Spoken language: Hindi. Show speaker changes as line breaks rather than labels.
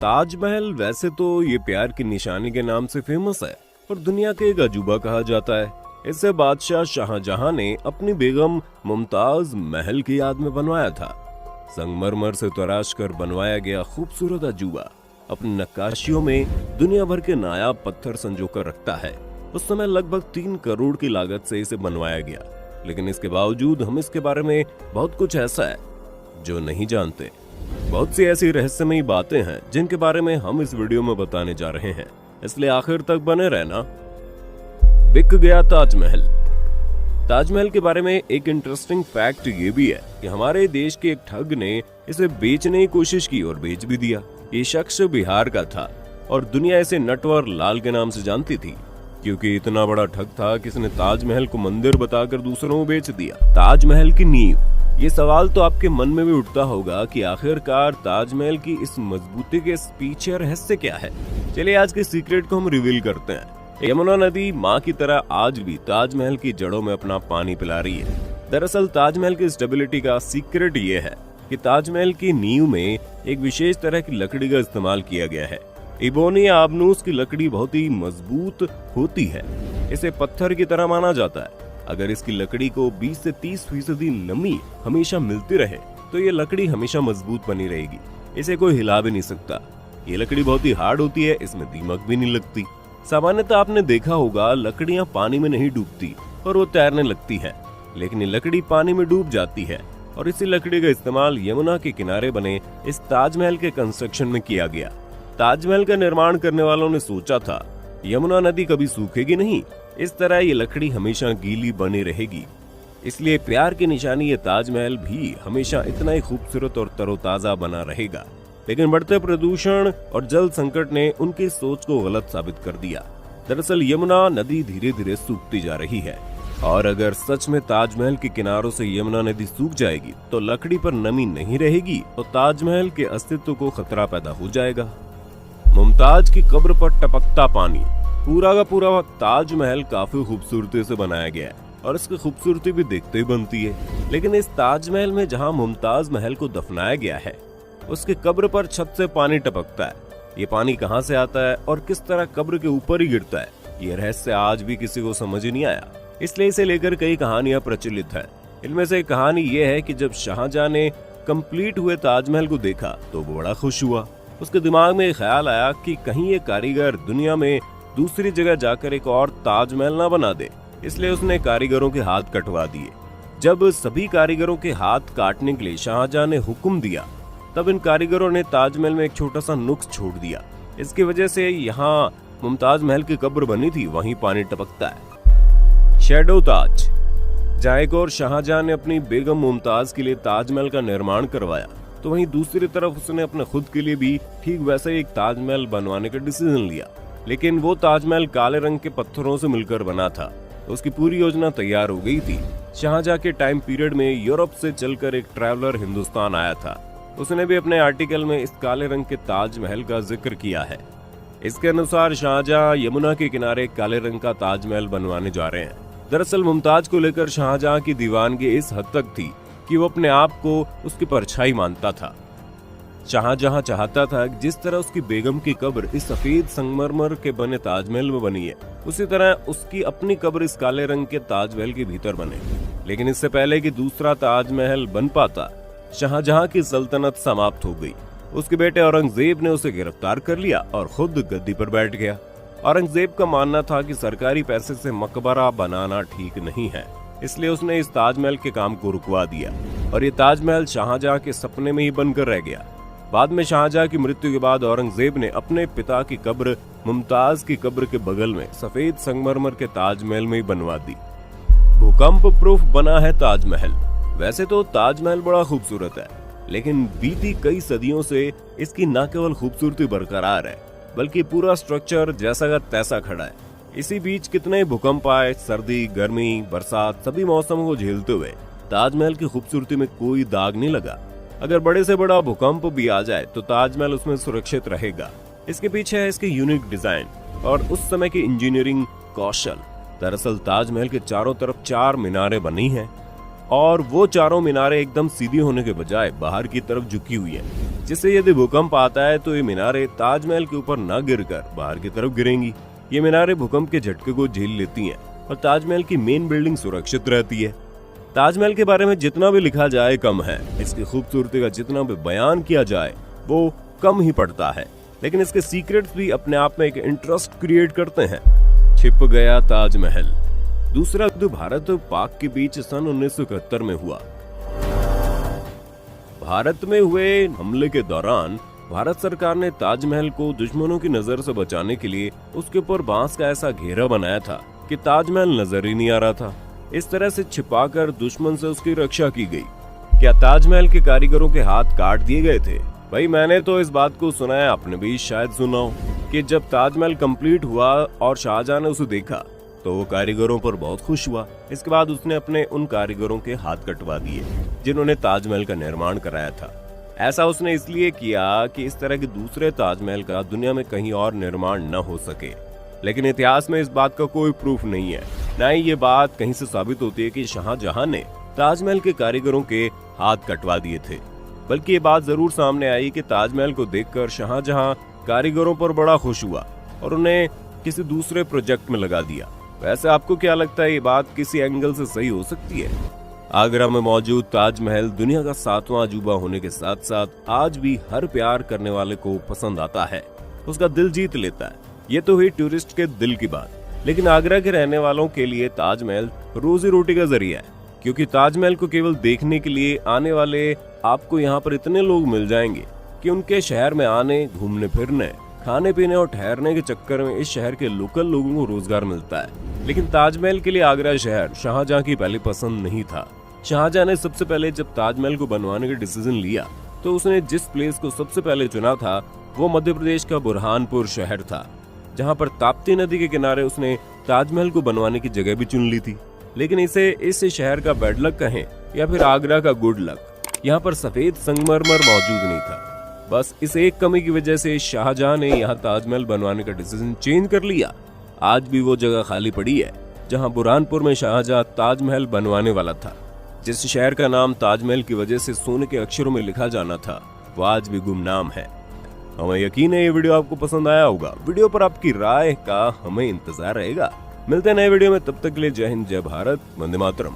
ताजमहल वैसे तो ये प्यार की निशानी के नाम से फेमस है और दुनिया के एक अजूबा कहा जाता है। इसे बादशाह शाहजहां ने अपनी बेगम मुमताज महल की याद में बनवाया था। संगमरमर से तराश कर बनवाया गया खूबसूरत अजूबा अपनी नक्काशियों में दुनिया भर के नायाब पत्थर संजोकर रखता है। उस समय लगभग 3 करोड़ की लागत से इसे बनवाया गया, लेकिन इसके बावजूद हम इसके बारे में बहुत कुछ ऐसा है जो नहीं जानते। बहुत सी ऐसी रहस्यमयी बातें हैं जिनके बारे में हम इस वीडियो में बताने जा रहे हैं, इसलिए आखिर तक बने रहना। बिक गया ताजमहल। ताजमहल के बारे में एक इंटरेस्टिंग फैक्ट ये भी है कि हमारे देश के एक ठग ने इसे बेचने की कोशिश की और बेच भी दिया। ये शख्स बिहार का था और दुनिया इसे नटवर लाल के नाम से जानती थी, क्योंकि इतना बड़ा ठग था कि इसने ताजमहल को मंदिर बताकर दूसरों को बेच दिया। ताजमहल की नींव, ये सवाल तो आपके मन में भी उठता होगा कि आखिरकार ताजमहल की इस मजबूती के पीछे रहस्य क्या है। चलिए आज के सीक्रेट को हम रिवील करते हैं। यमुना नदी माँ की तरह आज भी ताजमहल की जड़ों में अपना पानी पिला रही है। दरअसल ताजमहल की स्टेबिलिटी का सीक्रेट ये है कि ताजमहल की नींव में एक विशेष तरह की लकड़ी का इस्तेमाल किया गया है। इबोनी या आबनूस की लकड़ी बहुत ही मजबूत होती है। इसे पत्थर की तरह माना जाता है। अगर इसकी लकड़ी को 20 से 30% नमी हमेशा मिलती रहे तो ये लकड़ी हमेशा मजबूत बनी रहेगी। इसे कोई हिला भी नहीं सकता। ये लकड़ी बहुत ही हार्ड होती है, इसमें दीमक भी नहीं लगती। सामान्यतः आपने देखा होगा लकड़ियां पानी में नहीं डूबती और वो तैरने लगती है, लेकिन ये लकड़ी पानी में डूब जाती है। और इसी लकड़ी का इस्तेमाल यमुना के किनारे बने इस ताजमहल के कंस्ट्रक्शन में किया गया। ताजमहल का निर्माण करने वालों ने सोचा था यमुना नदी कभी सूखेगी नहीं, इस तरह ये लकड़ी हमेशा गीली बनी रहेगी। इसलिए प्यार की निशानी ये ताजमहल भी हमेशा इतना ही खूबसूरत और तरोताजा बना रहेगा। लेकिन बढ़ते प्रदूषण और जल संकट ने उनकी सोच को गलत साबित कर दिया। दरअसल यमुना नदी धीरे धीरे सूखती जा रही है और अगर सच में ताजमहल के किनारों से यमुना नदी सूख जाएगी तो लकड़ी पर नमी नहीं रहेगी तो ताजमहल के अस्तित्व को खतरा पैदा हो जाएगा। मुमताज की कब्र पर टपकता पानी। पूरा का पूरा ताजमहल काफी खूबसूरती से बनाया गया है और इसकी खूबसूरती भी देखते ही बनती है। लेकिन इस ताजमहल में जहां मुमताज महल को दफनाया गया है उसके कब्र पर छत से पानी टपकता है। ये पानी कहां से आता है और किस तरह कब्र के ऊपर ही गिरता है, ये रहस्य आज भी किसी को समझ ही नहीं आया। इसलिए इसे लेकर कई कहानियां प्रचलित है। इनमें से एक कहानी ये है कि जब शाहजहां ने कंप्लीट हुए ताजमहल को देखा तो वो बड़ा खुश हुआ। उसके दिमाग में ख्याल आया कि कहीं ये कारीगर दुनिया में दूसरी जगह जाकर एक और ताजमहल ना बना दे, इसलिए उसने कारीगरों के हाथ कटवा दिए। जब सभी कारीगरों के हाथ काटने के लिए शाहजहां ने हुक्म दिया तब इन कारीगरों ने ताजमहल में एक छोटा सा नुक्स छोड़ दिया। इसकी वजह से यहाँ मुमताज महल की कब्र बनी थी वहीं पानी टपकता है। शैडो ताज। जहाँ एक और शाहजहां ने अपनी बेगम मुमताज के लिए ताजमहल का निर्माण करवाया तो वहीं दूसरी तरफ उसने अपने खुद के लिए भी ठीक वैसा ही एक ताजमहल बनवाने का डिसीजन लिया। लेकिन वो ताजमहल काले रंग के पत्थरों से मिलकर बना था। तो उसकी पूरी योजना तैयार हो गई थी। शाहजहां के टाइम पीरियड में यूरोप से चलकर एक ट्रैवलर हिंदुस्तान आया था। उसने भी अपने आर्टिकल में इस काले रंग के ताजमहल का जिक्र किया है। इसके अनुसार शाहजहां यमुना के किनारे काले रंग का ताजमहल बनवाने जा रहे हैं। दरअसल मुमताज को लेकर शाहजहां की दीवानगी इस हद तक थी कि वो अपने आप को उसकी परछाई मानता था। शाहजहां चाहता था कि जिस तरह उसकी बेगम की कब्र इस सफेद संगमरमर के बने ताजमहल में बनी है, उसी तरह उसकी अपनी कब्र इस काले रंग के ताजमहल के भीतर बने। लेकिन इससे पहले कि दूसरा ताजमहल बन पाता, शाहजहां की सल्तनत समाप्त हो गई। उसके बेटे औरंगजेब ने उसे गिरफ्तार कर लिया और खुद गद्दी पर बैठ गया। औरंगजेब का मानना था कि सरकारी पैसे से मकबरा बनाना ठीक नहीं है, इसलिए उसने इस ताजमहल के काम को रुकवा दिया और ये ताजमहल शाहजहां के सपने में ही बनकर रह गया। बाद में शाहजहां की मृत्यु के बाद औरंगजेब ने अपने पिता की कब्र मुमताज की कब्र के बगल में सफेद संगमरमर के ताजमहल में ही बनवा दी। भूकंप प्रूफ बना है ताजमहल। वैसे तो ताजमहल बड़ा खूबसूरत है, लेकिन बीती कई सदियों से इसकी न केवल खूबसूरती बरकरार है बल्कि पूरा स्ट्रक्चर जैसा का तैसा खड़ा है। इसी बीच कितने भूकंप आए, सर्दी, गर्मी, बरसात, सभी मौसमों को झेलते हुए ताजमहल की खूबसूरती में कोई दाग नहीं लगा। अगर बड़े से बड़ा भूकंप भी आ जाए तो ताजमहल उसमें सुरक्षित रहेगा। इसके पीछे है इसके यूनिक डिजाइन और उस समय की इंजीनियरिंग कौशल। दरअसल ताजमहल के चारों तरफ 4 मीनारें बनी हैं। और वो चारों मीनारें एकदम सीधी होने के बजाय बाहर की तरफ झुकी हुई है, जिससे यदि भूकंप आता है तो ये मीनारें ताजमहल के ऊपर न गिरकर बाहर की तरफ गिरेंगी। ये मीनारें भूकंप के झटके को झेल लेती हैं और ताजमहल की मेन बिल्डिंग सुरक्षित रहती है। ताजमहल के बारे में जितना भी लिखा जाए कम है, इसकी खूबसूरती का जितना भी बयान किया जाए वो कम ही पड़ता है, लेकिन इसके सीक्रेट्स भी अपने आप में एक इंटरेस्ट क्रिएट करते हैं। छिप गया ताजमहल। दूसरा युद्ध भारत और पाक के बीच सन 1971 में हुआ। भारत में हुए हमले के दौरान भारत सरकार ने ताजमहल को दुश्मनों की नजर से बचाने के लिए उसके ऊपर बांस का ऐसा घेरा बनाया था कि ताजमहल नजर ही नहीं आ रहा था। इस तरह से छिपाकर दुश्मन से उसकी रक्षा की गई। क्या ताजमहल के कारीगरों के हाथ काट दिए गए थे? भाई मैंने तो इस बात को सुना है, आपने भी शायद सुना हो कि जब ताजमहल कंप्लीट हुआ और शाहजहां ने उसे देखा तो वो कारीगरों पर बहुत खुश हुआ। इसके बाद उसने अपने उन कारीगरों के हाथ कटवा दिए जिन्होंने ताजमहल का निर्माण कराया था। ऐसा उसने इसलिए किया कि इस तरह के दूसरे ताजमहल का दुनिया में कहीं और निर्माण न हो सके। लेकिन इतिहास में इस बात का कोई प्रूफ नहीं है, न ही ये बात कहीं से साबित होती है कि शाहजहां ने ताजमहल के कारीगरों के हाथ कटवा दिए थे। बल्कि ये बात जरूर सामने आई कि ताजमहल को देखकर शाहजहां कारीगरों पर बड़ा खुश हुआ और उन्हें किसी दूसरे प्रोजेक्ट में लगा दिया। वैसे आपको क्या लगता है, ये बात किसी एंगल से सही हो सकती है? आगरा में मौजूद ताजमहल दुनिया का 7वां अजूबा होने के साथ साथ आज भी हर प्यार करने वाले को पसंद आता है, उसका दिल जीत लेता है। ये तो हुई टूरिस्ट के दिल की बात, लेकिन आगरा के रहने वालों के लिए ताजमहल रोजी रोटी का जरिया है, क्योंकि ताजमहल को केवल देखने के लिए आने वाले आपको यहाँ पर इतने लोग मिल जाएंगे कि उनके शहर में आने, घूमने फिरने, खाने पीने और ठहरने के चक्कर में इस शहर के लोकल लोगों को रोजगार मिलता है। लेकिन ताजमहल के लिए आगरा शहर शाहजहां की पहली पसंद नहीं था। शाहजहां ने सबसे पहले जब ताजमहल को बनवाने का डिसीजन लिया तो उसने जिस प्लेस को सबसे पहले चुना था वो मध्य प्रदेश का बुरहानपुर शहर था, जहाँ पर ताप्ती नदी के किनारे उसने ताजमहल को बनवाने की जगह भी चुन ली थी। लेकिन इसे इस शहर का बैड लक कहें या फिर आगरा का गुड लक, यहाँ पर सफेद संगमरमर मौजूद नहीं था। बस इस एक कमी की वजह से शाहजहां ने यहाँ ताजमहल बनवाने का डिसीजन चेंज कर लिया। आज भी वो जगह खाली पड़ी है जहाँ बुरहानपुर में शाहजहां ताजमहल बनवाने वाला था। जिस शहर का नाम ताजमहल की वजह से सोने के अक्षरों में लिखा जाना था वो आज भी गुमनाम है। हमें यकीन है ये वीडियो आपको पसंद आया होगा। वीडियो पर आपकी राय का हमें इंतजार रहेगा। मिलते हैं नए वीडियो में, तब तक के लिए जय हिंद, जय भारत, वंदे मातरम।